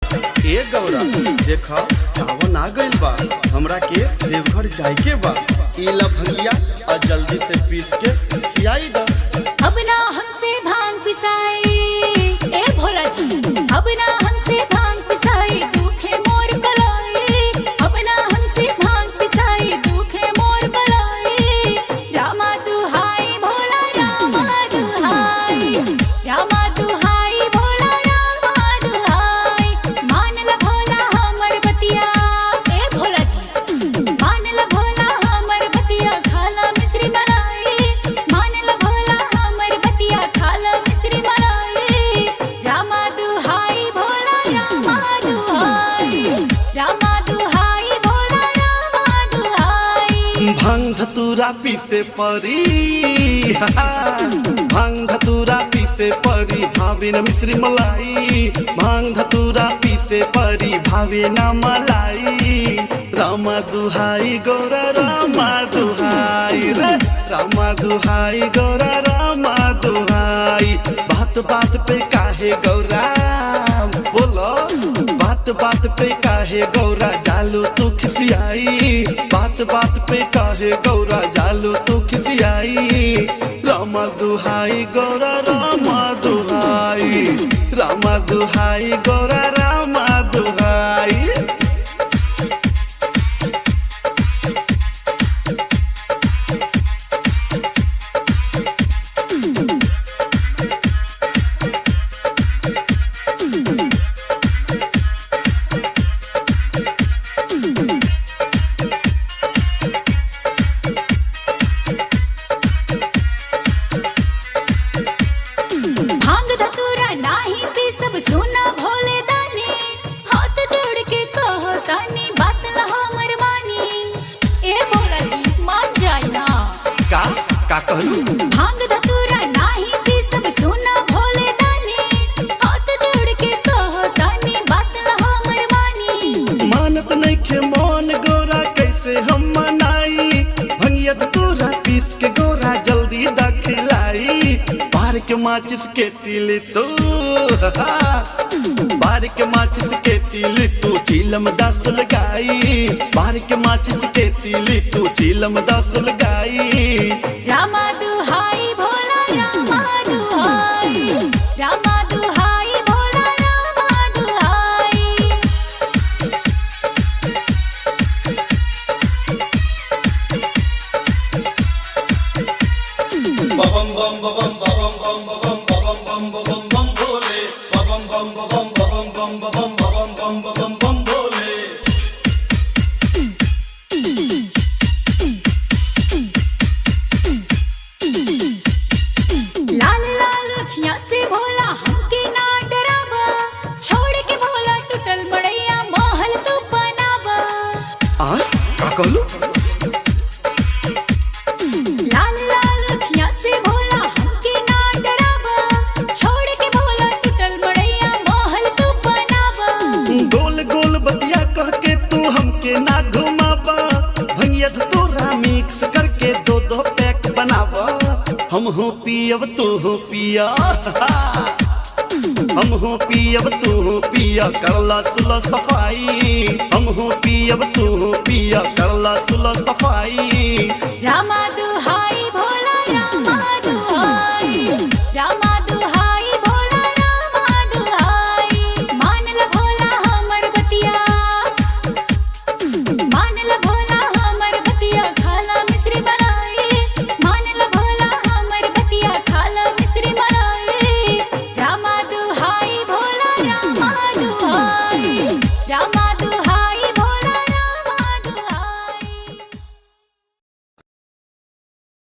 ए गौरा देखा सावन आ गइल बा, हमरा के देवघर जाए के बा। इला भंगिया और जल्दी से पीस के खियाई दा। अब ना हमसे भांग पिसाई ए भोला जी, अब ना हमसे भांग पिसाई दुखे मोर कलाई। अब ना हमसे भांग पिसाई दुखे मोर कलाई। रामा दुहाई भोला रामा दुहाई, रामा दुहाई भोला रामा दुहाई। मान ल भोला हमर बतिया ए भोला जी, मान ल भोला हमर बतिया खाला मिश्री मलाई। मान ल भोला हमर बतिया खाला मिश्री मलाई। रामा दुहाई भोला रामा दुहाई, रामा दुहाई भोला रामा दुहाई। भांग धतूरा पीसे परी भांग धतूरा पीसे परी भावे न मिश्री मलाई। भांग धतूरा पीसे परी भावे न मलाई। रामा दुहाई गौरा रामा दुहाई रे, रामा दुहाई गौरा रामा दुहाई। बात बात पे काहे गौरा बोलो, बात बात पे काहे गौरा जालू तू खिसियाई। बात बात पे काहे गौरा जालू तू खिसियाई। रामा दुहाई गौरा रामा दुहाई, रामा दुहाई गौरा रामा दुहाई। भांग धतूरा नाही पी सब सुना भोले दानी। हाथ जोड़ के कहो तानी बात ला हमर मानी। ए भोला जी मान जाई ना। का कहलू? भांग धतूरा नाही पी सब सुना भोले दानी। हाथ जोड़ के कहो तानी बात ला हमर मानी। मानत नइखे मन गौरा कैसे हम मनाई। भंगिया धतूरा पीस के गौरा जल्दी दखलाई। बार के माचिस के तिल तू बार के माचिस के तिल तू चीलम 10 लगाई। बार के माचिस के तिल तू चीलम 10 लगाई। रामा दुहाई भोला रामा दुहाई, रामा दुहाई भोला रामा दुहाई। बम बम बम बम बम बम बम बम बम बम भोले। बम बम बम बम बम बम बम बम बम भोले। लाल लाल अखियां से भोला हमके ना डरावा। छोड़ के भोला टूटल मड़ैया महल तू बनावा। का कहलू? लाल लाल अखियां से भोला हमके ना डरावा। छोड़ के भोला टूटल मड़ैया महल तू बनावा। गोल गोल बतिया कह के तू हमके ना घुमावा। भंगिया धतूरा मिक्स करके 2-2 पैक बनावा। हम हो पियब तू हो पिया हम हो पियब तू हो पिया करला सुलह सफाई। हम हो पियब तू हो पिया करला सुलह सफाई। रामा